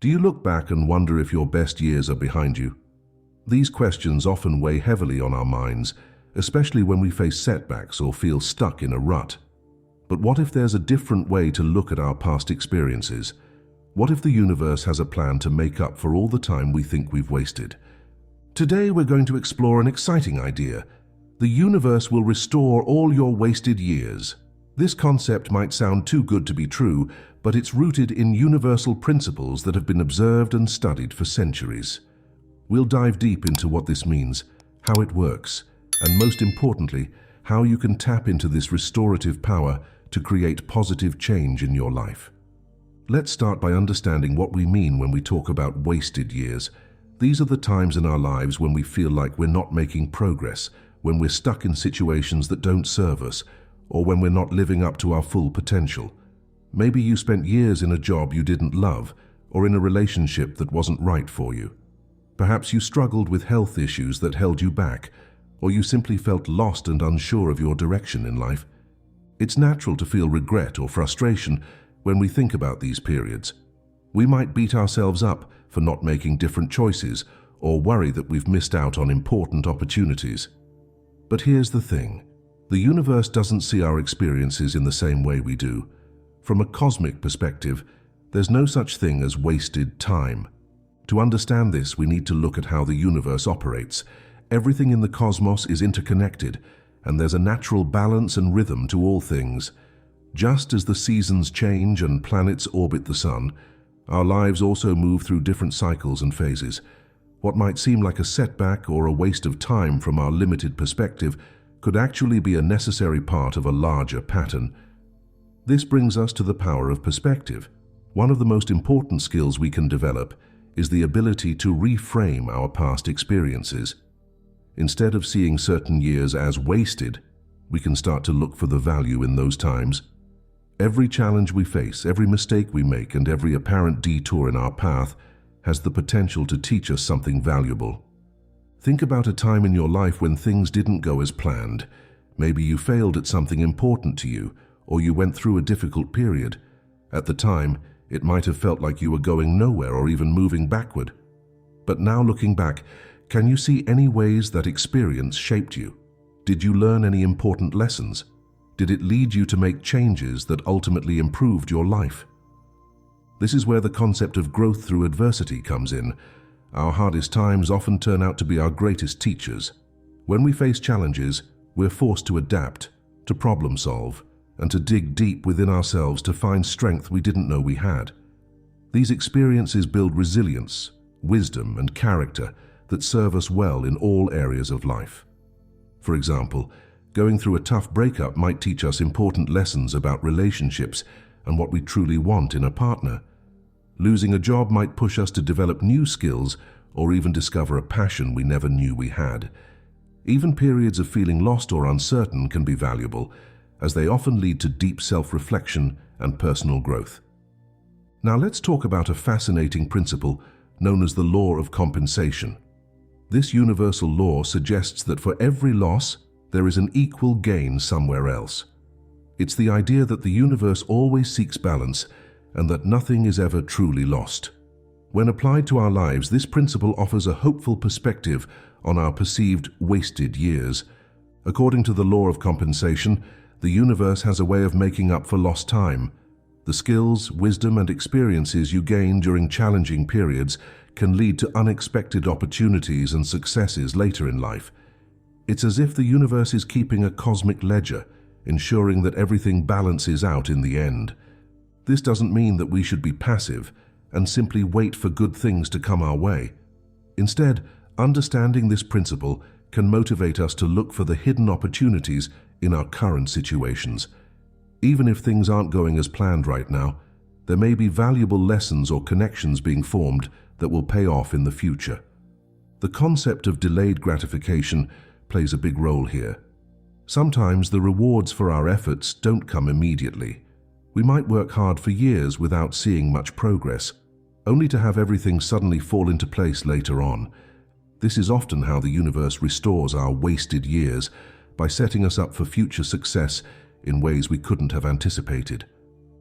Do you look back and wonder if your best years are behind you? These questions often weigh heavily on our minds, especially when we face setbacks or feel stuck in a rut. But what if there's a different way to look at our past experiences? What if the universe has a plan to make up for all the time we think we've wasted? Today we're going to explore an exciting idea. The universe will restore all your wasted years. This concept might sound too good to be true, but it's rooted in universal principles that have been observed and studied for centuries. We'll dive deep into what this means, how it works, and most importantly, how you can tap into this restorative power to create positive change in your life. Let's start by understanding what we mean when we talk about wasted years. These are the times in our lives when we feel like we're not making progress, when we're stuck in situations that don't serve us, or when we're not living up to our full potential. Maybe you spent years in a job you didn't love, or in a relationship that wasn't right for you. Perhaps you struggled with health issues that held you back, or you simply felt lost and unsure of your direction in life. It's natural to feel regret or frustration when we think about these periods. We might beat ourselves up for not making different choices, or worry that we've missed out on important opportunities. But here's the thing. The universe doesn't see our experiences in the same way we do. From a cosmic perspective, there's no such thing as wasted time. To understand this, we need to look at how the universe operates. Everything in the cosmos is interconnected, and there's a natural balance and rhythm to all things. Just as the seasons change and planets orbit the sun, our lives also move through different cycles and phases. What might seem like a setback or a waste of time from our limited perspective could actually be a necessary part of a larger pattern. This brings us to the power of perspective. One of the most important skills we can develop is the ability to reframe our past experiences. Instead of seeing certain years as wasted, we can start to look for the value in those times. Every challenge we face, every mistake we make, and every apparent detour in our path has the potential to teach us something valuable. Think about a time in your life when things didn't go as planned. Maybe you failed at something important to you, or you went through a difficult period. At the time, it might have felt like you were going nowhere or even moving backward. But now looking back, can you see any ways that experience shaped you? Did you learn any important lessons? Did it lead you to make changes that ultimately improved your life? This is where the concept of growth through adversity comes in. Our hardest times often turn out to be our greatest teachers. When we face challenges, we're forced to adapt, to problem solve, and to dig deep within ourselves to find strength we didn't know we had. These experiences build resilience, wisdom, and character that serve us well in all areas of life. For example, going through a tough breakup might teach us important lessons about relationships and what we truly want in a partner. Losing a job might push us to develop new skills or even discover a passion we never knew we had. Even periods of feeling lost or uncertain can be valuable, as they often lead to deep self-reflection and personal growth. Now let's talk about a fascinating principle known as the law of compensation. This universal law suggests that for every loss, there is an equal gain somewhere else. It's the idea that the universe always seeks balance and that nothing is ever truly lost. When applied to our lives, this principle offers a hopeful perspective on our perceived wasted years. According to the law of compensation, the universe has a way of making up for lost time. The skills, wisdom, and experiences you gain during challenging periods can lead to unexpected opportunities and successes later in life. It's as if the universe is keeping a cosmic ledger, ensuring that everything balances out in the end. This doesn't mean that we should be passive and simply wait for good things to come our way. Instead, understanding this principle can motivate us to look for the hidden opportunities in our current situations. Even if things aren't going as planned right now, there may be valuable lessons or connections being formed that will pay off in the future. The concept of delayed gratification plays a big role here. Sometimes the rewards for our efforts don't come immediately. We might work hard for years without seeing much progress, only to have everything suddenly fall into place later on. This is often how the universe restores our wasted years, by setting us up for future success in ways we couldn't have anticipated.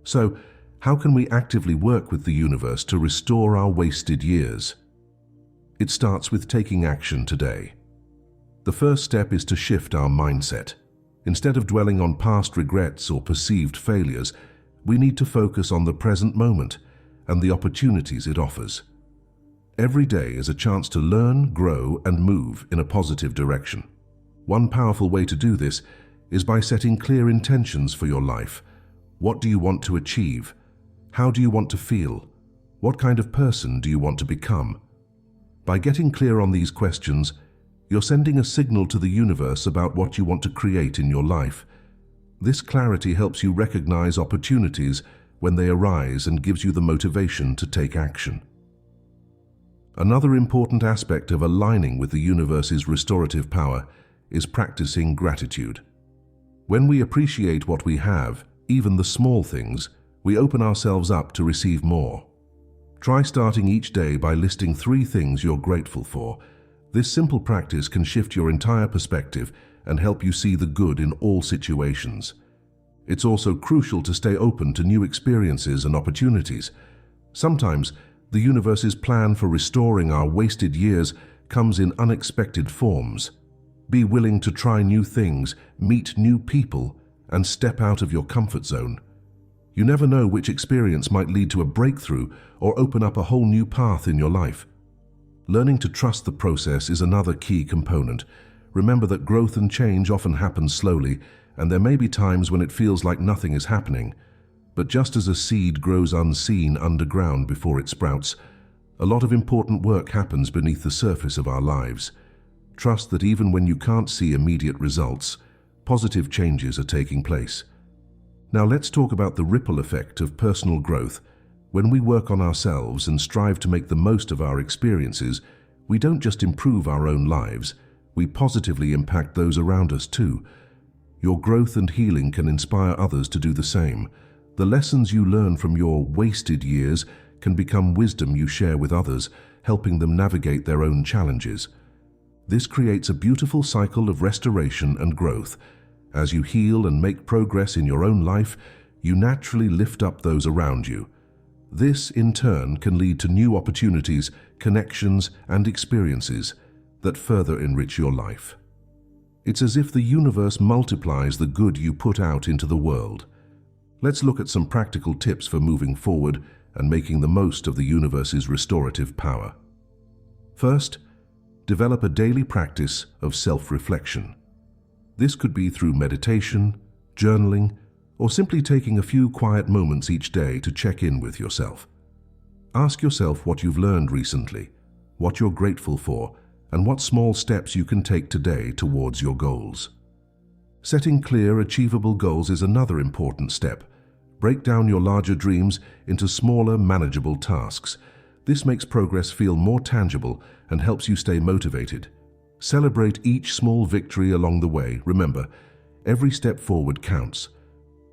So, How can we actively work with the universe to restore our wasted years? It starts with taking action today. The first step is to shift our mindset. Instead of dwelling on past regrets or perceived failures, we need to focus on the present moment and the opportunities it offers. Every day is a chance to learn, grow, and move in a positive direction. One powerful way to do this is by setting clear intentions for your life. What do you want to achieve? How do you want to feel? What kind of person do you want to become? By getting clear on these questions, you're sending a signal to the universe about what you want to create in your life. This clarity helps you recognize opportunities when they arise and gives you the motivation to take action. Another important aspect of aligning with the universe's restorative power is practicing gratitude. When we appreciate what we have, even the small things, we open ourselves up to receive more. Try starting each day by listing 3 things you're grateful for. This simple practice can shift your entire perspective and help you see the good in all situations. It's also crucial to stay open to new experiences and opportunities. Sometimes, the universe's plan for restoring our wasted years comes in unexpected forms. Be willing to try new things, meet new people, and step out of your comfort zone. You never know which experience might lead to a breakthrough or open up a whole new path in your life. Learning to trust the process is another key component. Remember that growth and change often happen slowly, and there may be times when it feels like nothing is happening. But just as a seed grows unseen underground before it sprouts, a lot of important work happens beneath the surface of our lives. Trust that even when you can't see immediate results, positive changes are taking place. Now let's talk about the ripple effect of personal growth. When we work on ourselves and strive to make the most of our experiences, we don't just improve our own lives, we positively impact those around us too. Your growth and healing can inspire others to do the same. The lessons you learn from your wasted years can become wisdom you share with others, helping them navigate their own challenges. This creates a beautiful cycle of restoration and growth. As you heal and make progress in your own life, you naturally lift up those around you. This, in turn, can lead to new opportunities, connections, and experiences that further enrich your life. It's as if the universe multiplies the good you put out into the world. Let's look at some practical tips for moving forward and making the most of the universe's restorative power. First, develop a daily practice of self-reflection. This could be through meditation, journaling, or simply taking a few quiet moments each day to check in with yourself. Ask yourself what you've learned recently, what you're grateful for, and what small steps you can take today towards your goals. Setting clear, achievable goals is another important step. Break down your larger dreams into smaller, manageable tasks. This makes progress feel more tangible and helps you stay motivated. Celebrate each small victory along the way. Remember, every step forward counts.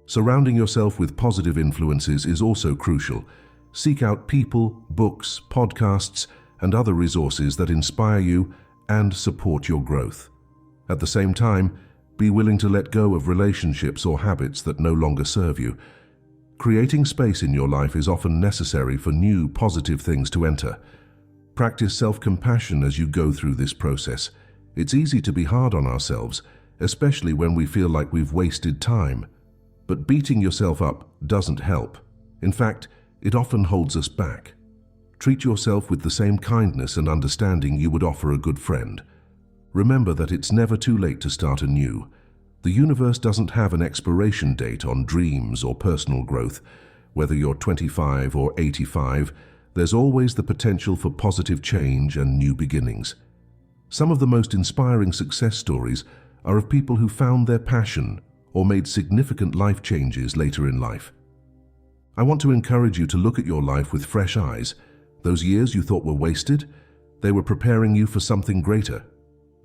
Surrounding yourself with positive influences is also crucial. Seek out people, books, podcasts, and other resources that inspire you and support your growth. At the same time, be willing to let go of relationships or habits that no longer serve you. Creating space in your life is often necessary for new, positive things to enter. Practice self-compassion as you go through this process. It's easy to be hard on ourselves, especially when we feel like we've wasted time. But beating yourself up doesn't help. In fact, it often holds us back. Treat yourself with the same kindness and understanding you would offer a good friend. Remember that it's never too late to start anew. The universe doesn't have an expiration date on dreams or personal growth. Whether you're 25 or 85, there's always the potential for positive change and new beginnings. Some of the most inspiring success stories are of people who found their passion or made significant life changes later in life. I want to encourage you to look at your life with fresh eyes. Those years you thought were wasted, they were preparing you for something greater.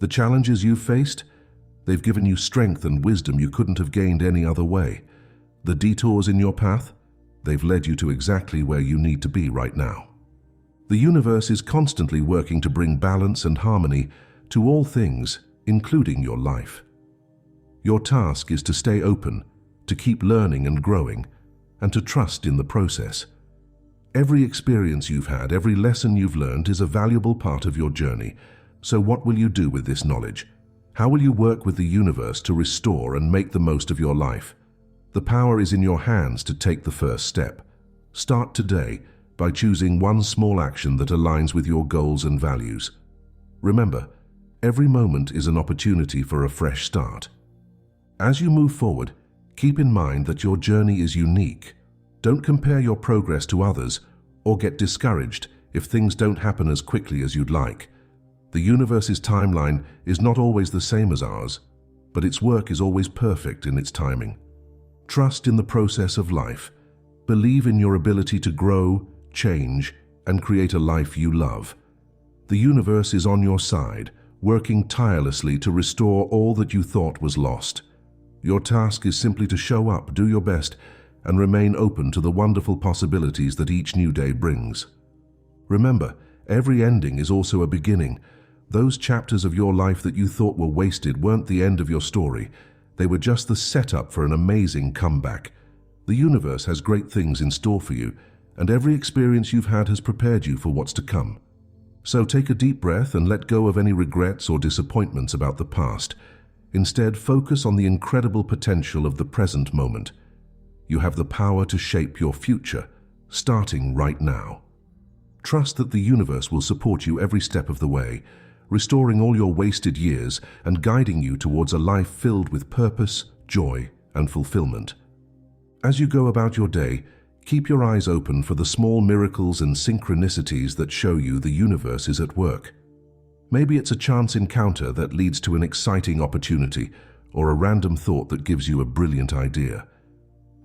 The challenges you've faced, they've given you strength and wisdom you couldn't have gained any other way. The detours in your path, they've led you to exactly where you need to be right now. The universe is constantly working to bring balance and harmony to all things, including your life. Your task is to stay open, to keep learning and growing, and to trust in the process. Every experience you've had, every lesson you've learned is a valuable part of your journey. So what will you do with this knowledge? How will you work with the universe to restore and make the most of your life? The power is in your hands to take the first step. Start today by choosing one small action that aligns with your goals and values. Remember, every moment is an opportunity for a fresh start. As you move forward, keep in mind that your journey is unique. Don't compare your progress to others or get discouraged if things don't happen as quickly as you'd like. The universe's timeline is not always the same as ours, but its work is always perfect in its timing. Trust in the process of life. Believe in your ability to grow, change, and create a life you love. The universe is on your side, working tirelessly to restore all that you thought was lost. Your task is simply to show up, do your best, and remain open to the wonderful possibilities that each new day brings. Remember, every ending is also a beginning. Those chapters of your life that you thought were wasted weren't the end of your story. They were just the setup for an amazing comeback. The universe has great things in store for you, and every experience you've had has prepared you for what's to come. So take a deep breath and let go of any regrets or disappointments about the past. Instead, focus on the incredible potential of the present moment. You have the power to shape your future, starting right now. Trust that the universe will support you every step of the way, restoring all your wasted years and guiding you towards a life filled with purpose, joy, and fulfillment. As you go about your day, keep your eyes open for the small miracles and synchronicities that show you the universe is at work. Maybe it's a chance encounter that leads to an exciting opportunity, or a random thought that gives you a brilliant idea.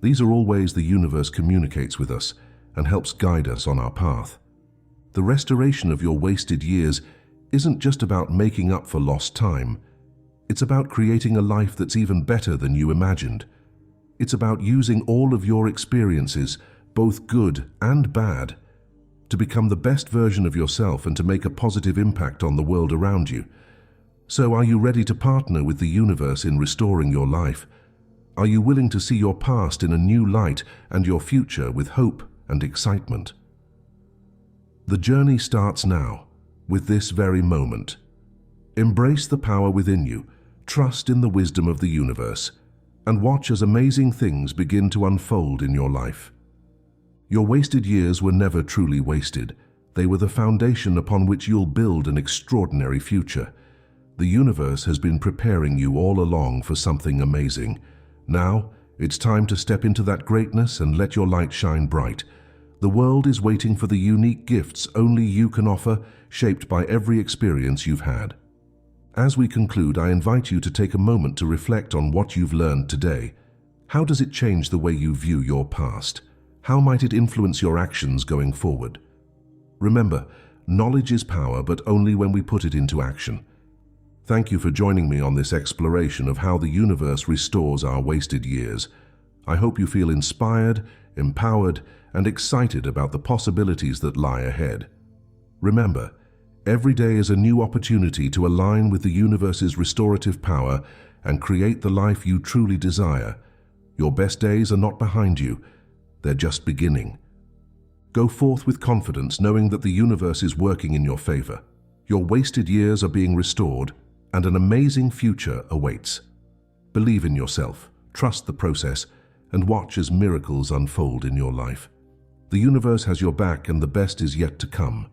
These are all ways the universe communicates with us and helps guide us on our path. The restoration of your wasted years isn't just about making up for lost time. It's about creating a life that's even better than you imagined. It's about using all of your experiences, both good and bad, to become the best version of yourself and to make a positive impact on the world around you. So are you ready to partner with the universe in restoring your life? Are you willing to see your past in a new light and your future with hope and excitement? The journey starts now, with this very moment. Embrace the power within you, trust in the wisdom of the universe, and watch as amazing things begin to unfold in your life. Your wasted years were never truly wasted. They were the foundation upon which you'll build an extraordinary future. The universe has been preparing you all along for something amazing. Now, it's time to step into that greatness and let your light shine bright. The world is waiting for the unique gifts only you can offer, shaped by every experience you've had. As we conclude, I invite you to take a moment to reflect on what you've learned today. How does it change the way you view your past? How might it influence your actions going forward? Remember, knowledge is power, but only when we put it into action. Thank you for joining me on this exploration of how the universe restores our wasted years. I hope you feel inspired, empowered, and excited about the possibilities that lie ahead. Remember, every day is a new opportunity to align with the universe's restorative power and create the life you truly desire. Your best days are not behind you, they're just beginning. Go forth with confidence, knowing that the universe is working in your favor. Your wasted years are being restored, and an amazing future awaits. Believe in yourself, trust the process, and watch as miracles unfold in your life. The universe has your back, and the best is yet to come.